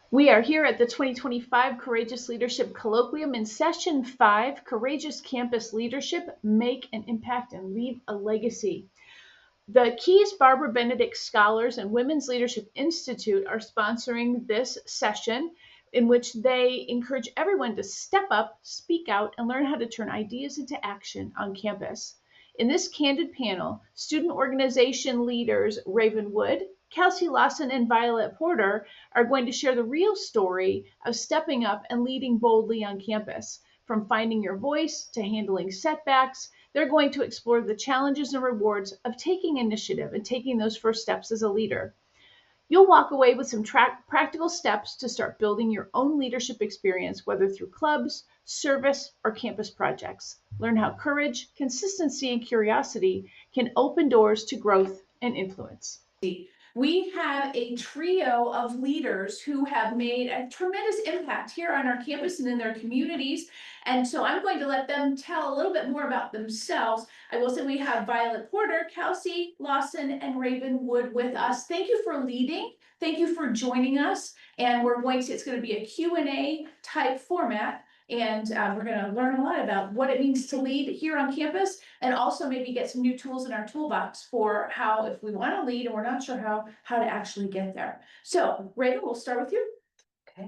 We are here at the 2025 Courageous Leadership Colloquium in Session 5, Courageous Campus Leadership, Make an Impact and Leave a Legacy. The Keyes-Barber-Benedict Scholars and Women's Leadership Institute are sponsoring this session in which they encourage everyone to step up, speak out, and learn how to turn ideas into action on campus. In this candid panel, student organization leaders Raven Wood, Kelsey Lawson, and Violet Porter are going to share the real story of stepping up and leading boldly on campus. From finding your voice to handling setbacks, they're going to explore the challenges and rewards of taking initiative and taking those first steps as a leader. You'll walk away with some practical steps to start building your own leadership experience, whether through clubs, service, or campus projects. Learn how courage, consistency, and curiosity can open doors to growth and influence. We have a trio of leaders who have made a tremendous impact here on our campus and in their communities. And so I'm going to let them tell a little bit more about themselves. I will say we have Violet Porter, Kelsey Lawson, and Raven Wood with us. Thank you for leading. Thank you for joining us. And it's going to be a Q&A type format. And we're going to learn a lot about what it means to lead here on campus, and also maybe get some new tools in our toolbox for how, if we want to lead and we're not sure how to actually get there. So Raven, we'll start with you. Okay.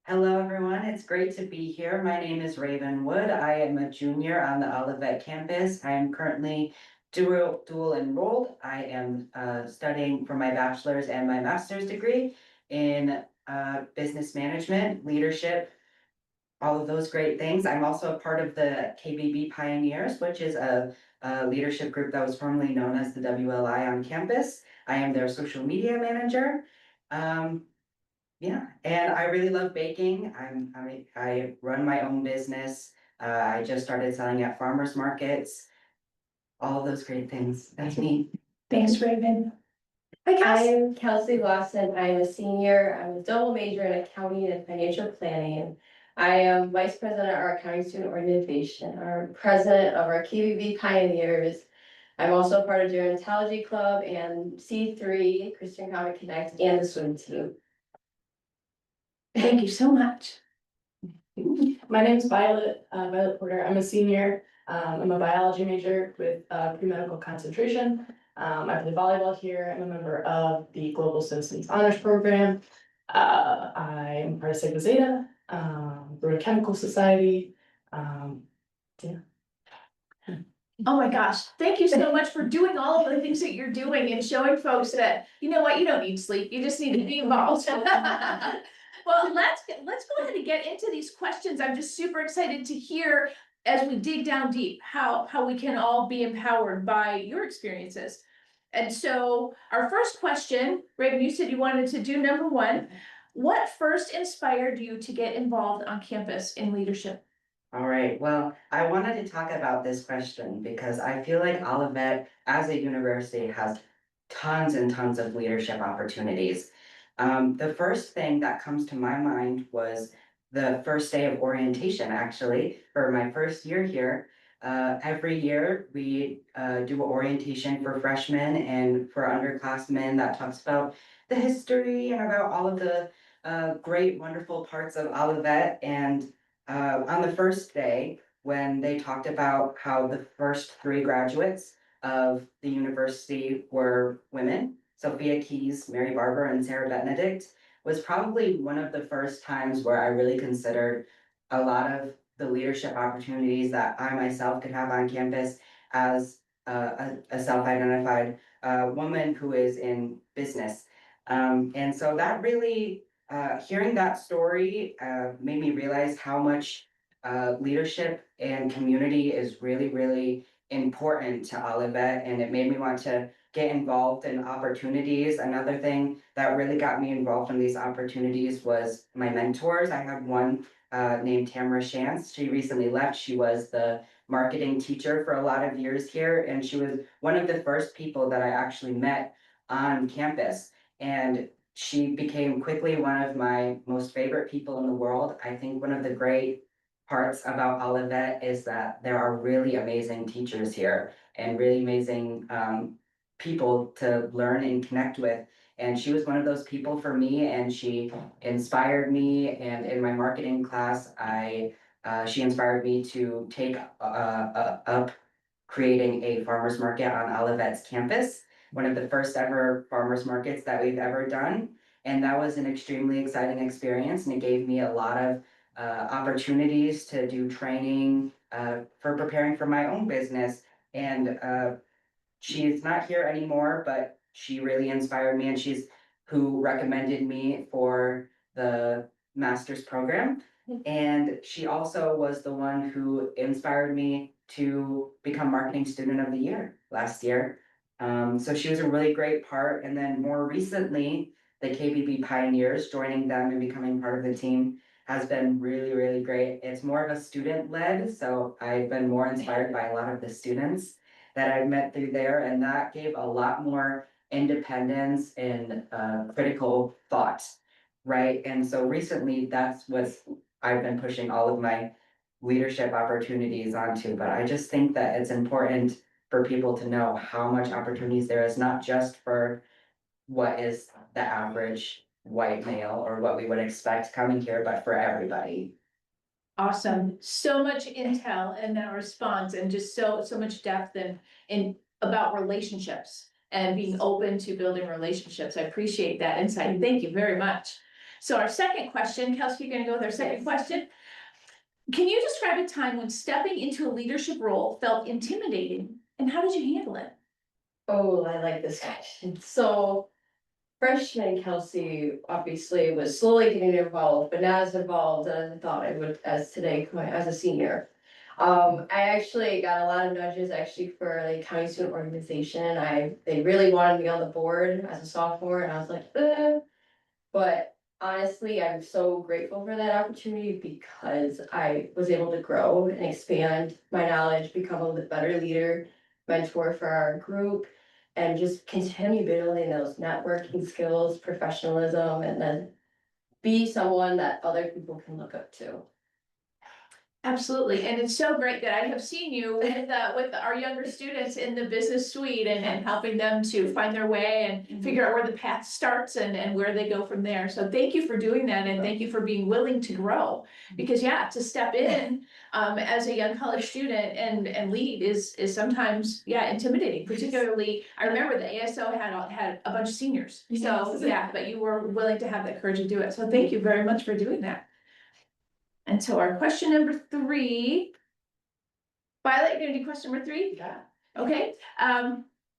Hello, everyone. It's great to be here. My name is Raven Wood. I am a junior on the Olivet campus. I am currently dual enrolled. I am studying for my bachelor's and my master's degree in business management, leadership, all of those great things. I'm also a part of the KBB Pioneers, which is a leadership group that was formerly known as the WLI on campus. I am their social media manager. Yeah, and I really love baking. I run my own business. I just started selling at farmers markets. All of those great things. That's me. Thanks, Raven. I'm Kelsey Lawson. I'm a senior. I'm a double major in accounting and financial planning. I am vice president of our accounting student organization, our president of our KBB Pioneers. I'm also part of Gerontology Club and C3, Christian Comic Connect, and the swim team. Thank you so much. My name is Violet Porter. I'm a senior. I'm a biology major with pre-medical concentration. I play volleyball here. I'm a member of the Global Citizens Honors Program. I'm part of Sigma Zeta, we're a chemical society. Yeah. Oh my gosh, thank you so much for doing all of the things that you're doing and showing folks that, you know what, you don't need sleep, you just need to be involved. Well, let's go ahead and get into these questions. I'm just super excited to hear, as we dig down deep, how we can all be empowered by your experiences. And so our first question, Raven, you said you wanted to do number 1. What first inspired you to get involved on campus in leadership? All right, well, I wanted to talk about this question because I feel like Olivet as a university has tons and tons of leadership opportunities. The first thing that comes to my mind was the first day of orientation, actually, for my first year here. Every year we do orientation for freshmen and for underclassmen that talks about the history and about all of the great, wonderful parts of Olivet. And on the first day, when they talked about how the first 3 graduates of the university were women, Sophia Keyes, Mary Barber, and Sara Benedict, was probably one of the first times where I really considered a lot of the leadership opportunities that I myself could have on campus as a self-identified woman who is in business. And so that really, hearing that story made me realize how much leadership and community is really, really important to Olivet, and it made me want to get involved in opportunities. Another thing that really got me involved in these opportunities was my mentors. I had one named Tamara Shantz. She recently left. She was the marketing teacher for a lot of years here, and she was one of the first people that I actually met on campus. And she became quickly one of my most favorite people in the world. I think one of the great parts about Olivet is that there are really amazing teachers here and really amazing people to learn and connect with. And she was one of those people for me, and she inspired me. And in my marketing class, she inspired me to take up creating a farmer's market on Olivet's campus, one of the first ever farmer's markets that we've ever done. And that was an extremely exciting experience, and it gave me a lot of opportunities to do training for preparing for my own business. And she's not here anymore, but she really inspired me, and she's who recommended me for the master's program. And she also was the one who inspired me to become marketing student of the year last year. So she was a really great part. And then more recently, the KBB pioneers, joining them and becoming part of the team has been really, really great. It's more of a student led, so I've been more inspired by a lot of the students that I've met through there, and that gave a lot more independence and critical thought, right? And so recently, that's what I've been pushing all of my leadership opportunities onto. But I just think that it's important for people to know how much opportunities there is, not just for what is the average white male or what we would expect coming here, but for everybody. Awesome. So much intel in that response, and just so much depth in about relationships and being open to building relationships. I appreciate that insight. Thank you very much. So our second question, Kelsey, you're gonna go with our second question. Can you describe a time when stepping into a leadership role felt intimidating, and how did you handle it? Oh, I like this question. So freshman Kelsey obviously was slowly getting involved, but not as involved as I thought I would as today as a senior. I actually got a lot of nudges actually for the county student organization. They really wanted me on the board as a sophomore, and I was like, but honestly, I'm so grateful for that opportunity because I was able to grow and expand my knowledge, become a little bit better leader, mentor for our group, and just continue building those networking skills, professionalism, and then be someone that other people can look up to. Absolutely, and it's so great that I have seen you with our younger students in the business suite and helping them to find their way and figure out where the path starts and where they go from there. So thank you for doing that, and thank you for being willing to grow. Because to step in as a young college student and lead is sometimes intimidating. Particularly, I remember the ASO had a bunch of seniors. So but you were willing to have that courage to do it. So thank you very much for doing that. And so our question number 3, Violet, you're gonna do question number 3? Yeah. Okay,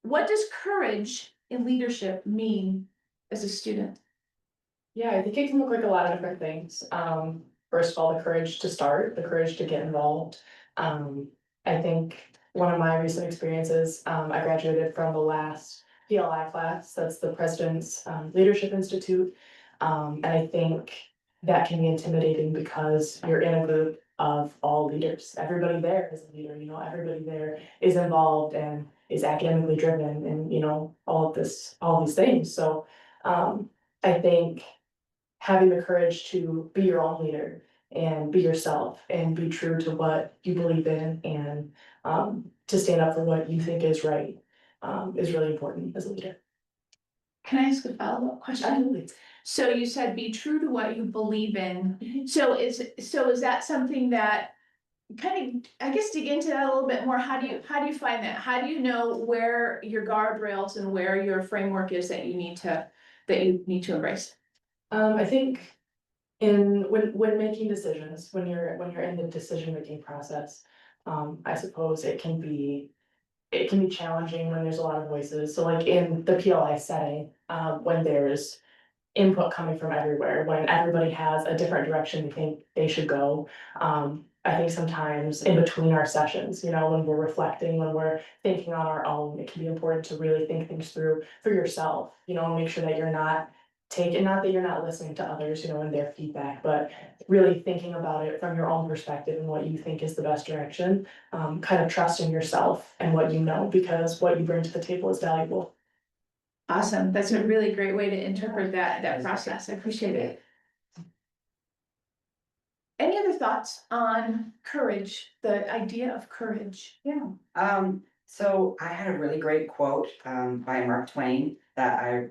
what does courage in leadership mean as a student? Yeah, I think it can look like a lot of different things. First of all, the courage to start, the courage to get involved. I think one of my recent experiences, I graduated from the last PLI class, that's the President's Leadership Institute. And I think that can be intimidating because you're in a group of all leaders. Everybody there is a leader, everybody there is involved and is academically driven and, all these things. So I think having the courage to be your own leader and be yourself and be true to what you believe in and to stand up for what you think is right is really important as a leader. Can I ask a follow-up question? Absolutely. So you said be true to what you believe in. So is that something that kind of, I guess, dig into that a little bit more? How do you find that? How do you know where your guardrails and where your framework is that you need to embrace? I think when making decisions, when you're in the decision-making process, I suppose it can be challenging when there's a lot of voices. So like in the PLI setting, when there's input coming from everywhere, when everybody has a different direction they think they should go. I think sometimes in between our sessions, when we're reflecting, when we're thinking on our own, it can be important to really think things through for yourself, and make sure that you're not that you're not listening to others, and their feedback, but really thinking about it from your own perspective and what you think is the best direction, kind of trusting yourself and what you know, because what you bring to the table is valuable. Awesome. That's a really great way to interpret that process. I appreciate it. Any other thoughts on courage, the idea of courage? So I had a really great quote by Mark Twain that I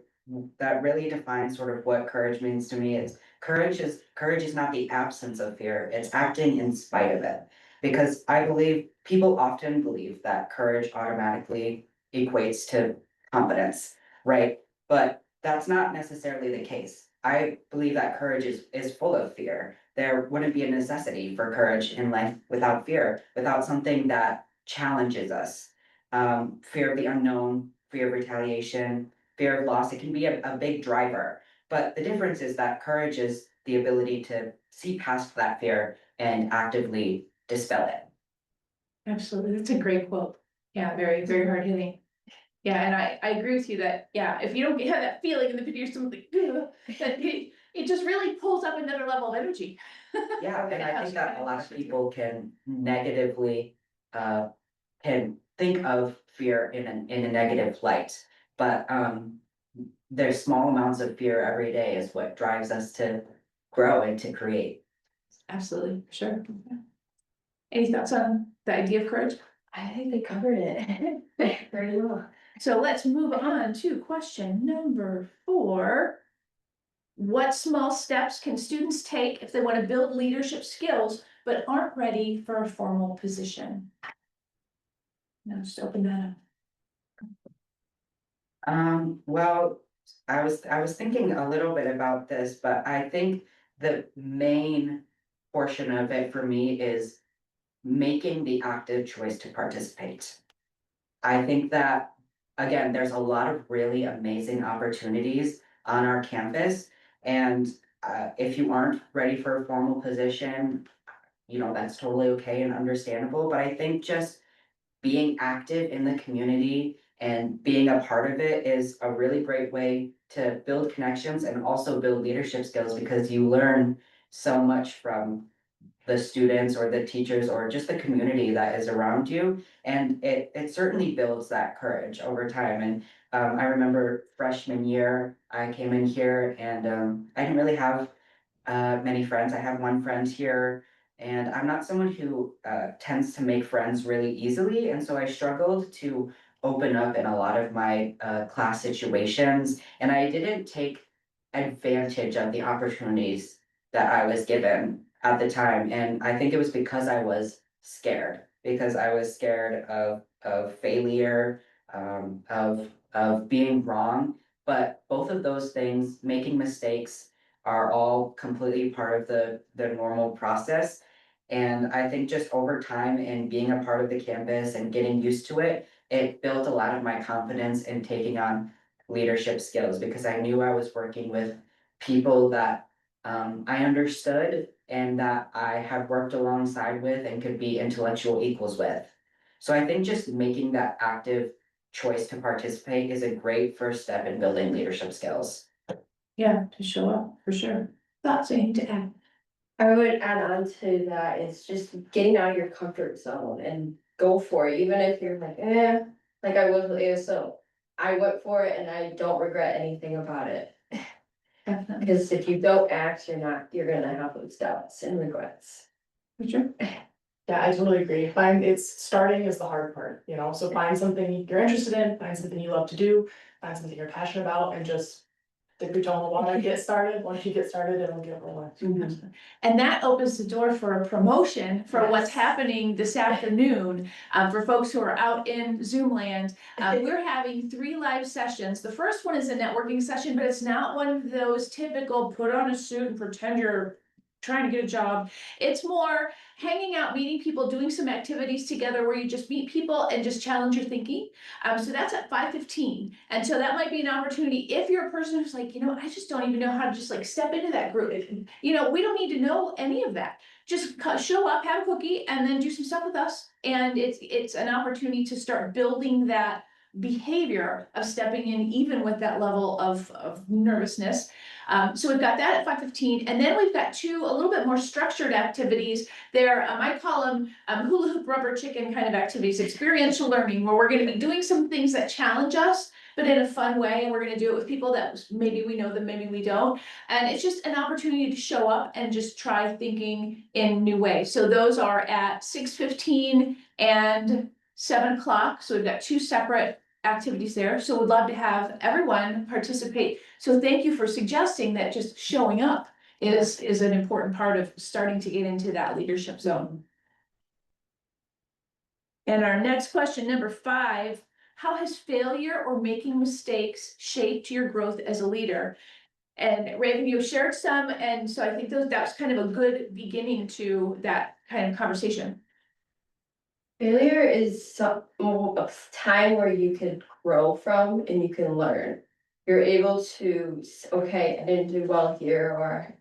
that really defines sort of what courage means to me is courage is not the absence of fear, it's acting in spite of it. Because I believe people often believe that courage automatically equates to confidence, right? But that's not necessarily the case. I believe that courage is full of fear. There wouldn't be a necessity for courage in life without fear, without something that challenges us. Fear of the unknown, fear of retaliation, fear of loss, it can be a big driver. But the difference is that courage is the ability to see past that fear and actively dispel it. Absolutely, that's a great quote. Yeah, very, very hard hitting. Yeah, and I agree with you that, yeah, if you don't have that feeling in the pit of your stomach, like, that it just really pulls up another level of energy. Yeah, and I think that a lot of people can negatively, can think of fear in a negative light. But, there's small amounts of fear every day is what drives us to grow and to create. Absolutely, for sure. Any thoughts on the idea of courage? I think they covered it very well. So let's move on to question number 4. What small steps can students take if they want to build leadership skills but aren't ready for a formal position? Now just open that up. Well, I was thinking a little bit about this, but I think the main portion of it for me is making the active choice to participate. I think that, again, there's a lot of really amazing opportunities on our campus. And if you aren't ready for a formal position, that's totally okay and understandable. But I think just being active in the community and being a part of it is a really great way to build connections and also build leadership skills because you learn so much from the students or the teachers or just the community that is around you. And it certainly builds that courage over time. And I remember freshman year, I came in here and I didn't really have many friends. I have one friend here, and I'm not someone who tends to make friends really easily. And so I struggled to open up in a lot of my class situations, and I didn't take advantage of the opportunities that I was given at the time. And I think it was because I was scared, because I was scared of failure, of being wrong. But both of those things, making mistakes, are all completely part of the normal process. And I think just over time and being a part of the campus and getting used to it, it built a lot of my confidence in taking on leadership skills because I knew I was working with people that I understood and that I have worked alongside with and could be intellectual equals with. So I think just making that active choice to participate is a great first step in building leadership skills. Yeah, to show up, for sure. Thoughts, anything to add? I would add on to that, it's just getting out of your comfort zone and go for it, even if you're like, like I was with ASO. I went for it and I don't regret anything about it. Definitely. Because if you don't act, you're gonna have those doubts and regrets. For sure. Yeah, I totally agree. Starting is the hard part, so find something you're interested in, find something you love to do, find something you're passionate about, and just dip your toe in the water, get started. Once you get started, it'll get rolling. And that opens the door for a promotion for what's Yes. happening this afternoon. For folks who are out in Zoom land, we're having 3 live sessions. The first one is a networking session, but it's not one of those typical put on a suit and pretend you're trying to get a job. It's more hanging out, meeting people, doing some activities together where you just meet people and just challenge your thinking. So that's at 5:15. And so that might be an opportunity if you're a person who's like, I just don't even know how to just like step into that group. We don't need to know any of that. Just show up, have a cookie, and then do some stuff with us. And it's an opportunity to start building that behavior of stepping in even with that level of nervousness. So we've got that at 5:15, and then we've got 2 a little bit more structured activities. They're I call them hula hoop rubber chicken kind of activities, experiential learning, where we're going to be doing some things that challenge us, but in a fun way, and we're going to do it with people that maybe we know them, maybe we don't. And it's just an opportunity to show up and just try thinking in new ways. So those are at 6:15 and 7 o'clock. So we've got 2 separate activities there. So we'd love to have everyone participate. So thank you for suggesting that just showing up is an important part of starting to get into that leadership zone. And our next question, number 5, how has failure or making mistakes shaped your growth as a leader? And Raven, you shared some, and so I think that's kind of a good beginning to that kind of conversation. Failure is a time where you can grow from and you can learn. You're able to, okay, I didn't do well here, or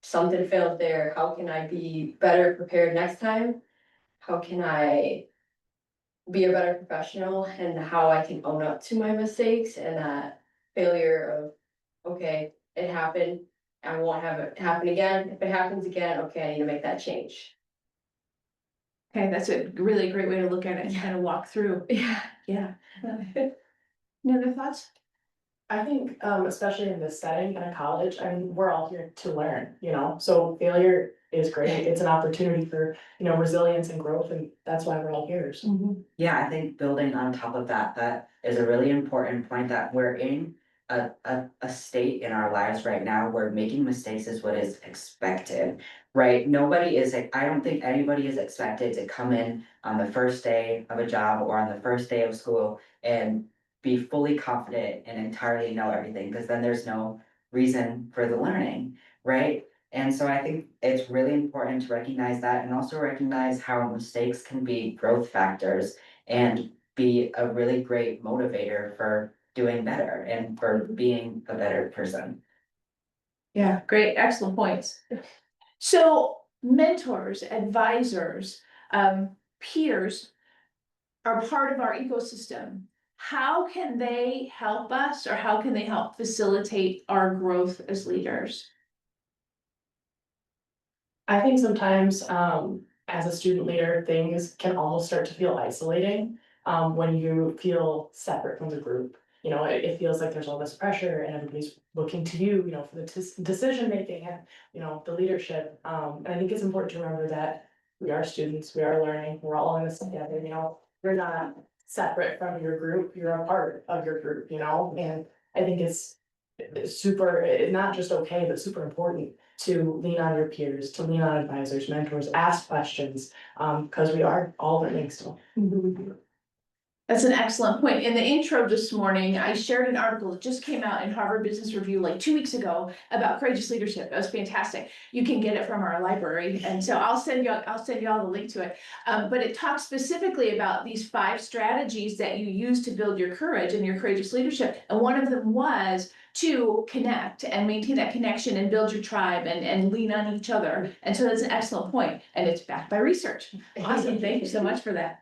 something failed there. How can I be better prepared next time? How can I be a better professional, and how I can own up to my mistakes and that failure of, okay, it happened. I won't have it happen again. If it happens again, okay, I need to make that change. Okay, that's a really great way to look at it and kind of walk through. Yeah. Yeah. Any other thoughts? I think, especially in this setting in a college, I mean, we're all here to learn, you know, so failure is great. It's an opportunity for, you know, resilience and growth, and that's why we're all here. So. Yeah, I think building on top of that, that is a really important point, that we're in a state in our lives right now where making mistakes is what is expected, right? Nobody is, I don't think anybody is expected to come in on the first day of a job or on the first day of school and be fully confident and entirely know everything, because then there's no reason for the learning, right? And so I think it's really important to recognize that, and also recognize how mistakes can be growth factors and be a really great motivator for doing better and for being a better person. Yeah, great, excellent points. So mentors, advisors, peers are part of our ecosystem. How can they help us, or how can they help facilitate our growth as leaders? I think sometimes, as a student leader, things can almost start to feel isolating, when you feel separate from the group. You know, it feels like there's all this pressure and everybody's looking to you, you know, for the decision making and, you know, the leadership. And I think it's important to remember that we are students, we are learning, we're all in this together, you know, you're not separate from your group, you're a part of your group, you know, and I think it's super, not just okay, but super important to lean on your peers, to lean on advisors, mentors, ask questions, because we are all learning still. That's an excellent point. In the intro this morning, I shared an article that just came out in Harvard Business Review like 2 weeks ago about courageous leadership. That was fantastic. You can get it from our library, and so I'll send you all the link to it. But it talks specifically about these 5 strategies that you use to build your courage and your courageous leadership. And one of them was to connect and maintain that connection and build your tribe and lean on each other. And so that's an excellent point, and it's backed by research. Awesome. Thank you so much for that.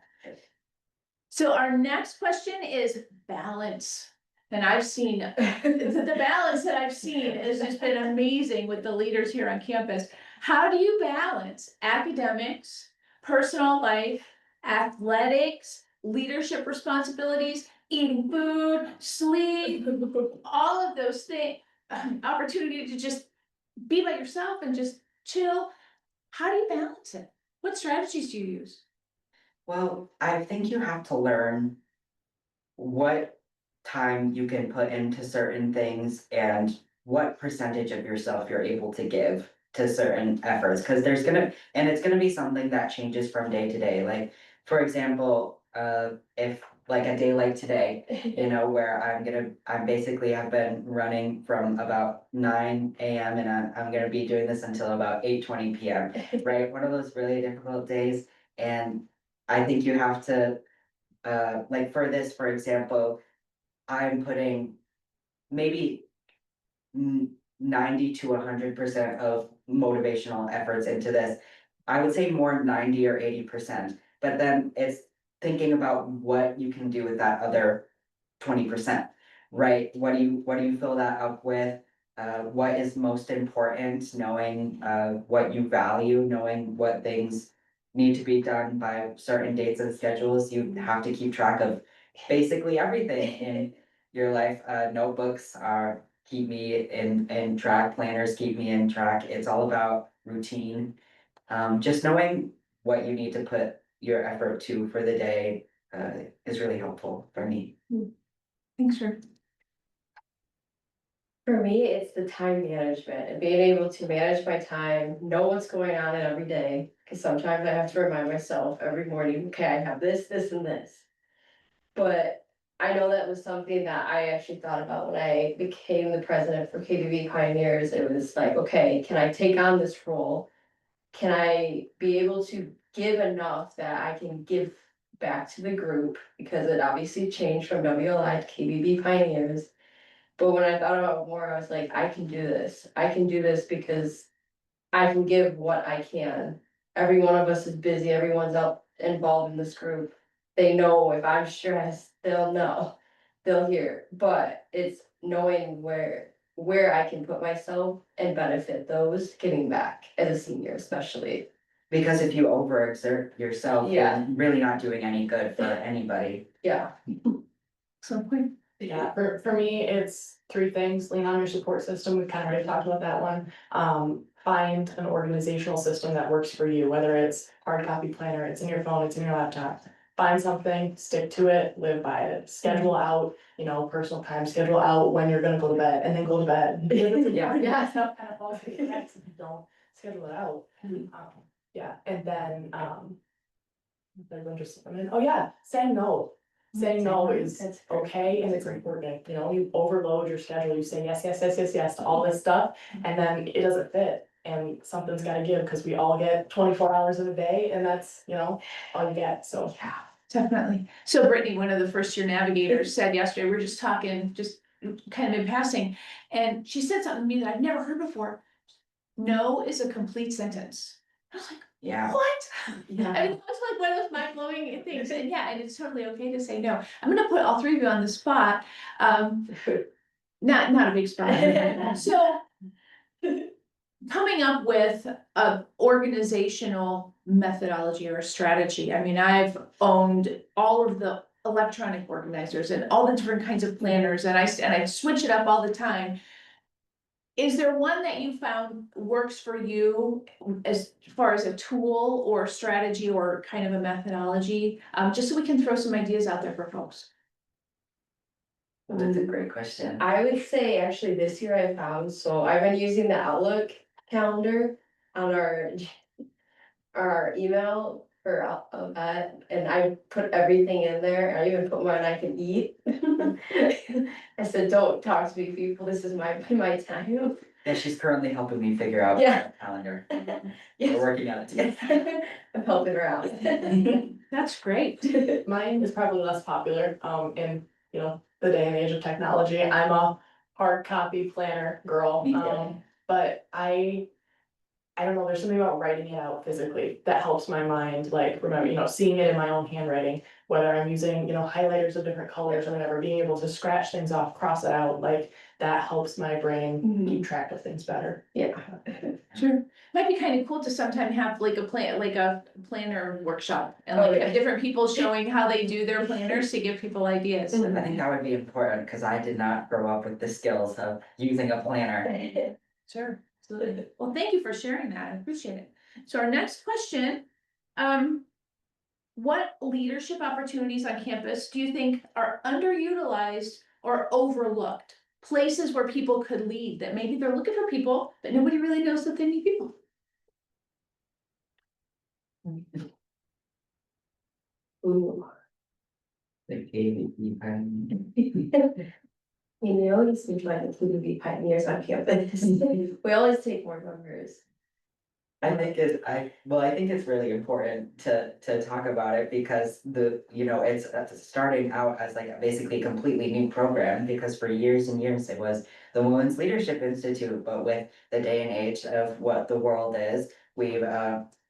So our next question is balance. And I've seen the balance that I've seen has just been amazing with the leaders here on campus. How do you balance academics, personal life, athletics, leadership responsibilities, eating food, sleep, all of those things, opportunity to just be by yourself and just chill? How do you balance it? What strategies do you use? Well, I think you have to learn what time you can put into certain things and what percentage of yourself you're able to give to certain efforts, because it's gonna be something that changes from day to day. Like, for example, if like a day like today, you know, where I'm basically have been running from about 9 a.m. and I'm gonna be doing this until about 8:20 p.m. Right? One of those really difficult days. And I think you have to, like for this, for example, I'm putting maybe 90 to 100% of motivational efforts into this. I would say more 90 or 80%, but then it's thinking about what you can do with that other 20%, right? What do you fill that up with? What is most important, knowing what you value, knowing what things need to be done by certain dates and schedules. You have to keep track of basically everything in your life. Notebooks keep me in track, planners keep me in track. It's all about routine. Just knowing what you need to put your effort to for the day is really helpful for me. Thanks, sir. For me, it's the time management and being able to manage my time, know what's going on in every day. Cause sometimes I have to remind myself every morning, okay, I have this, this, and this. But I know that was something that I actually thought about when I became the president for KBB Pioneers. It was like, okay, can I take on this role? Can I be able to give enough that I can give back to the group? Because it obviously changed from WLI to KBB Pioneers. But when I thought about it more, I was like, I can do this. I can do this because I can give what I can. Every one of us is busy. Everyone's out involved in this group. They know if I'm stressed, they'll know, they'll hear. But it's knowing where I can put myself and benefit those giving back as a senior, especially. Because if you overexert yourself, Yeah. you're really not doing any good for anybody. Yeah. Some point. Yeah, for me, it's three things: lean on your support system. We've kind of already talked about that one. Find an organizational system that works for you, whether it's hard copy planner, it's in your phone, it's in your laptop. Find something, stick to it, live by it, schedule out, personal time, schedule out when you're gonna go to bed, and then go to bed. Yeah. Stuff kind of falls through the cracks if you don't schedule it out. Yeah, and then, they're interested in, oh yeah, saying no. Saying no is That's okay and it's important, you overload your schedule, you say yes, yes, yes, yes, yes to all this stuff, and then it doesn't fit. And something's gotta give, cause we all get 24 hours in a day and that's, all you get, so. Yeah, definitely. So Brittany, one of the first year navigators, said yesterday, we were just talking, just kind of in passing, and she said something to me that I've never heard before. No is a complete sentence. I was like, Yeah. what? Yeah. I mean, that's like one of those mind-blowing things, and yeah, and it's totally okay to say no. I'm gonna put all three of you on the spot, not a big spot. So, coming up with a organizational methodology or strategy, I mean, I've owned all of the electronic organizers and all the different kinds of planners, and I switch it up all the time. Is there one that you found works for you as far as a tool or strategy or kind of a methodology? Just so we can throw some ideas out there for folks. That's a great question. I would say actually this year I found, so I've been using the Outlook calendar on our email for that, and I put everything in there. I even put when I can eat. I said, don't talk to me, people. This is my time. And she's currently helping me figure out Yeah. the calendar. Yes. We're working on it together. I'm helping her out. That's great. Mine is probably less popular, in, the day and age of technology. I'm a hard copy planner girl, Yeah. but I don't know, there's something about writing it out physically that helps my mind, like, remember, seeing it in my own handwriting, whether I'm using, highlighters of different colors or whatever, being able to scratch things off, cross it out, like, that helps my brain keep track of things better. Yeah. Sure. Might be kind of cool to sometime have like a planner workshop and Oh, like yeah. have different people showing how they do their planners to give people ideas. I think that would be important, because I did not grow up with the skills of using a planner. Sure, absolutely. Well, thank you for sharing that. I appreciate it. So our next question, what leadership opportunities on campus do you think are underutilized or overlooked? Places where people could lead, that maybe they're looking for people, but nobody really knows that they need people. Ooh. The KBB Pioneer. You always seem like the KBB Pioneers on campus. We always take more numbers. I think it's really important to talk about it, because it's starting out as like a basically completely new program, because for years and years it was the Women's Leadership Institute, but with the day and age of what the world is, we've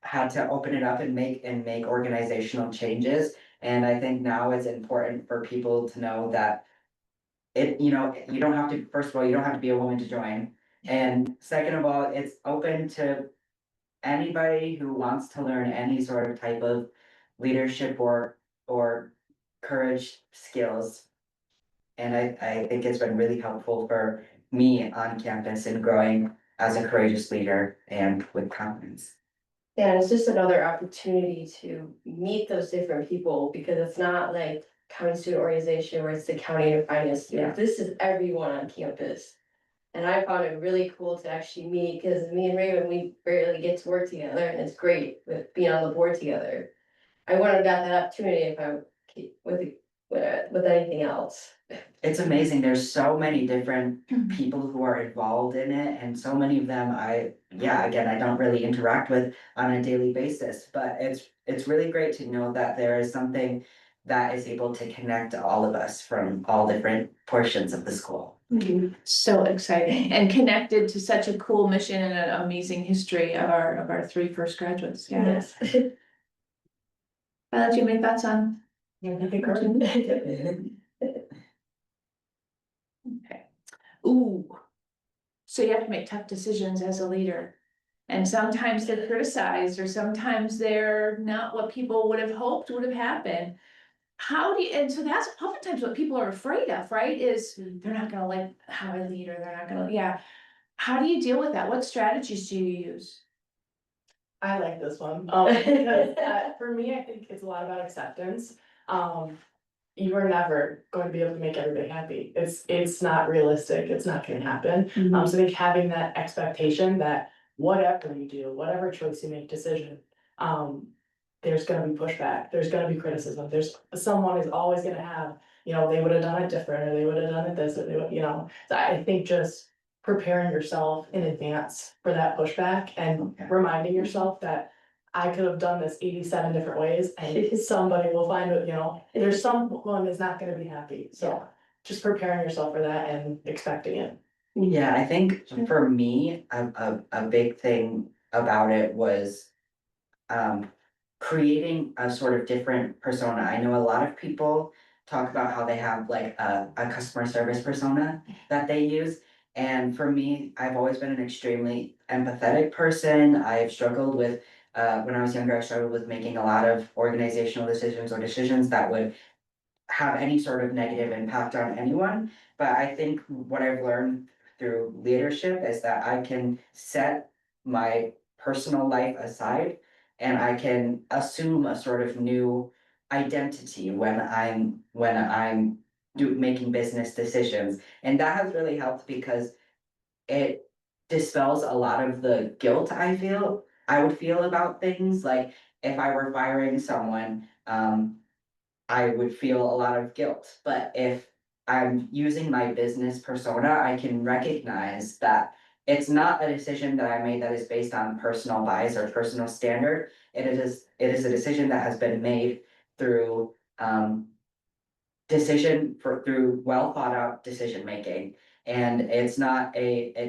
had to open it up and make organizational changes. And I think now it's important for people to know that you don't have to, first of all, you don't have to be a woman to join. And second of all, it's open to anybody who wants to learn any sort of type of leadership or courage skills. And I think it's been really helpful for me on campus in growing as a courageous leader and with confidence. Yeah, it's just another opportunity to meet those different people, because it's not like county student organization where it's the county and finance students. This is everyone on campus. And I found it really cool to actually meet, because me and Raven, we barely get to work together, and it's great with being on the board together. I wouldn't have got that opportunity if I with anything else. It's amazing. There's so many different people who are involved in it, and so many of them again, I don't really interact with on a daily basis, but it's really great to know that there is something that is able to connect all of us from all different portions of the school. So exciting and connected to such a cool mission and an amazing history of our 3 first graduates. Yeah. Yes. Violet, do you have any thoughts on? Okay. Ooh. So you have to make tough decisions as a leader. And sometimes they're criticized, or sometimes they're not what people would have hoped would have happened. How do you, and so that's oftentimes what people are afraid of, right? Is they're not gonna like how I lead, or they're not gonna, yeah. How do you deal with that? What strategies do you use? I like this one, because for me, I think it's a lot about acceptance. You are never going to be able to make everybody happy. It's not realistic. It's not gonna happen. So I think having that expectation that whatever you do, whatever choice you make, decision, there's gonna be pushback, there's gonna be criticism, someone is always gonna have, they would have done it different, or they would have done it this, or they would, so I think just preparing yourself in advance for that pushback and reminding yourself that I could have done this 87 different ways, and somebody will find it, there's someone is not gonna be happy, so just preparing yourself for that and expecting it. Yeah, I think for me, a big thing about it was creating a sort of different persona. I know a lot of people talk about how they have like a customer service persona that they use. And for me, I've always been an extremely empathetic person. I've struggled with, when I was younger, I struggled with making a lot of organizational decisions, or decisions that would have any sort of negative impact on anyone. But I think what I've learned through leadership is that I can set my personal life aside, and I can assume a sort of new identity when I'm making business decisions. And that has really helped, because it dispels a lot of the guilt I would feel about things. Like if I were firing someone, I would feel a lot of guilt. But if I'm using my business persona, I can recognize that it's not a decision that I made that is based on personal bias or personal standard. It is a decision that has been made through through well thought out decision making. And it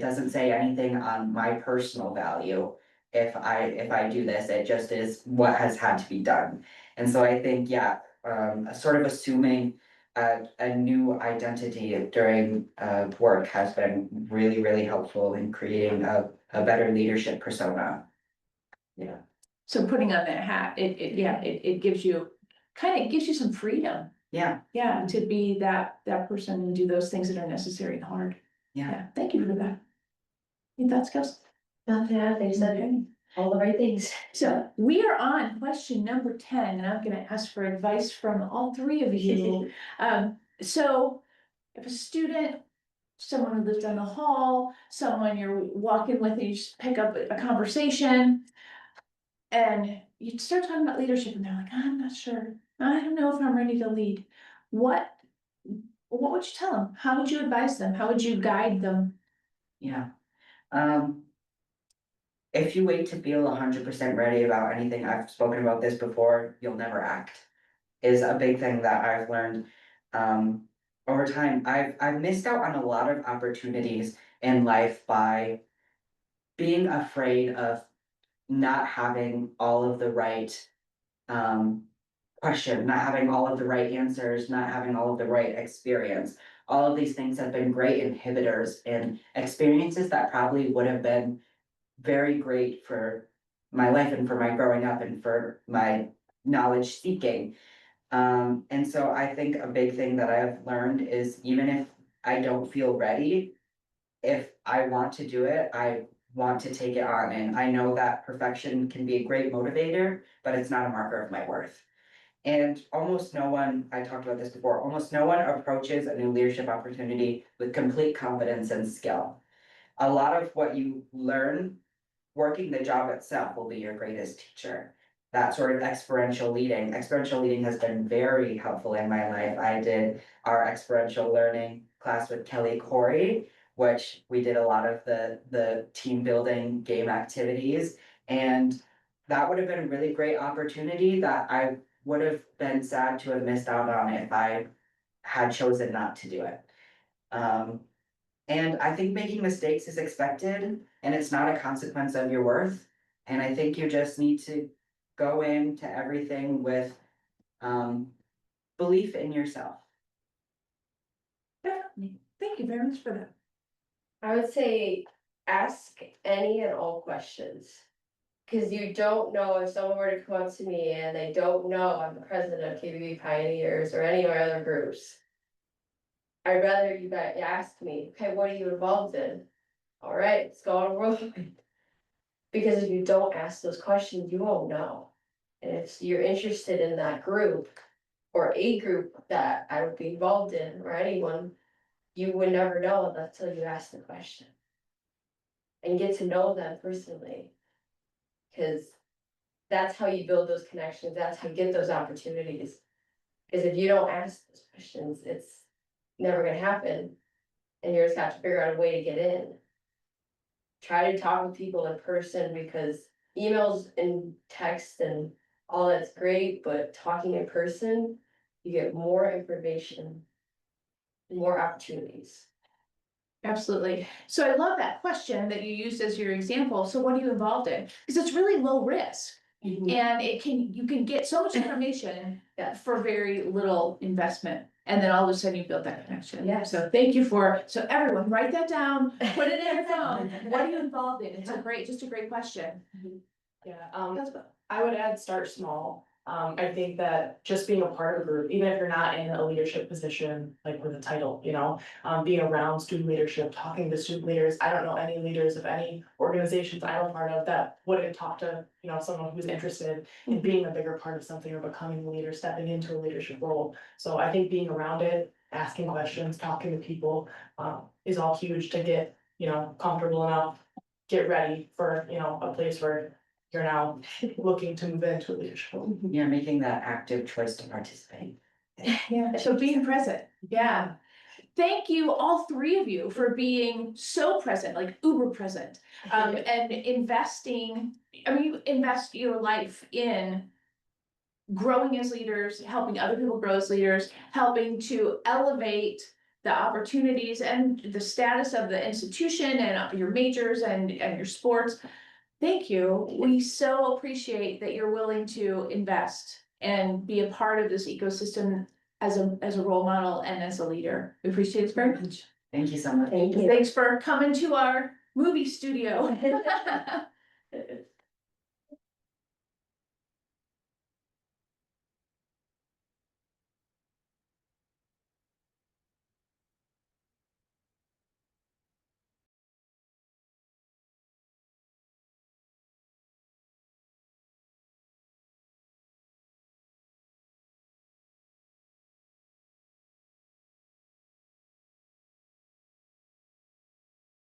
doesn't say anything on my personal value. If I do this, it just is what has had to be done. And so I think, sort of assuming a new identity during work has been really, really helpful in creating a better leadership persona. Yeah. So putting on that hat, it gives you, kind of gives you some freedom. Yeah. Yeah, to be that person and do those things that are necessary and hard. Yeah. Thank you for that. Any thoughts, Kels? Nothing, they said all the right things. So we are on question number 10, and I'm gonna ask for advice from all 3 of you. So if a student, someone who lives down the hall, someone you're walking with, and you just pick up a conversation, and you start talking about leadership, and they're like, I'm not sure. I don't know if I'm ready to lead. What would you tell them? How would you advise them? How would you guide them? Yeah. If you wait to feel 100% ready about anything, I've spoken about this before, you'll never act, is a big thing that I've learned over time. I've missed out on a lot of opportunities in life by being afraid of not having all of the right question, not having all of the right answers, not having all of the right experience. All of these things have been great inhibitors and experiences that probably would have been very great for my life and for my growing up and for my knowledge seeking. And so I think a big thing that I've learned is, even if I don't feel ready, if I want to do it, I want to take it on. And I know that perfection can be a great motivator, but it's not a marker of my worth. And almost no one, I talked about this before, almost no one approaches a new leadership opportunity with complete confidence and skill. A lot of what you learn working the job itself will be your greatest teacher. That sort of experiential leading has been very helpful in my life. I did our experiential learning class with Kelly Corey, which we did a lot of the team building game activities. And that would have been a really great opportunity that I would have been sad to have missed out on if I had chosen not to do it. And I think making mistakes is expected and it's not a consequence of your worth. And I think you just need to go into everything with belief in yourself. Definitely. Thank you very much for that. I would say ask any and all questions. Cause you don't know if someone were to come up to me and they don't know I'm the president of KBB Pioneers or any of our other groups. I'd rather you guys ask me, okay, what are you involved in? All right, let's go on a roll. Because if you don't ask those questions, you won't know. And if you're interested in that group or a group that I would be involved in or anyone, you would never know until you ask the question. And get to know them personally. Cause that's how you build those connections, that's how you get those opportunities. Cause if you don't ask those questions, it's never gonna happen. And you just have to figure out a way to get in. Try to talk with people in person because emails and text and all that's great, but talking in person, you get more information, more opportunities. Absolutely. So I love that question that you used as your example. So what are you involved in? Because it's really low risk. And you can get so much information for very little investment. And then all of a sudden you build that connection. Yeah. So thank you so everyone write that down, put it in your phone. What are you involved in? It's just a great question. Yeah, I would add start small. I think that just being a part of a group, even if you're not in a leadership position, like with a title, being around student leadership, talking to student leaders. I don't know any leaders of any organizations I'm a part of that wouldn't talk to, someone who's interested in being a bigger part of something or becoming a leader, stepping into a leadership role. So I think being around it, asking questions, talking to people, is all huge to get, comfortable enough, get ready for, a place where you're now looking to move into a leadership role. You're making that active choice to participate. Yeah, so being present. Yeah. Thank you, all three of you, for being so present, like uber present, and investing. You invest your life in growing as leaders, helping other people grow as leaders, helping to elevate the opportunities and the status of the institution and your majors and your sports. Thank you. We so appreciate that you're willing to invest and be a part of this ecosystem as a role model and as a leader. We appreciate it very much. Thank you so much. Thank you. Thanks for coming to our movie studio.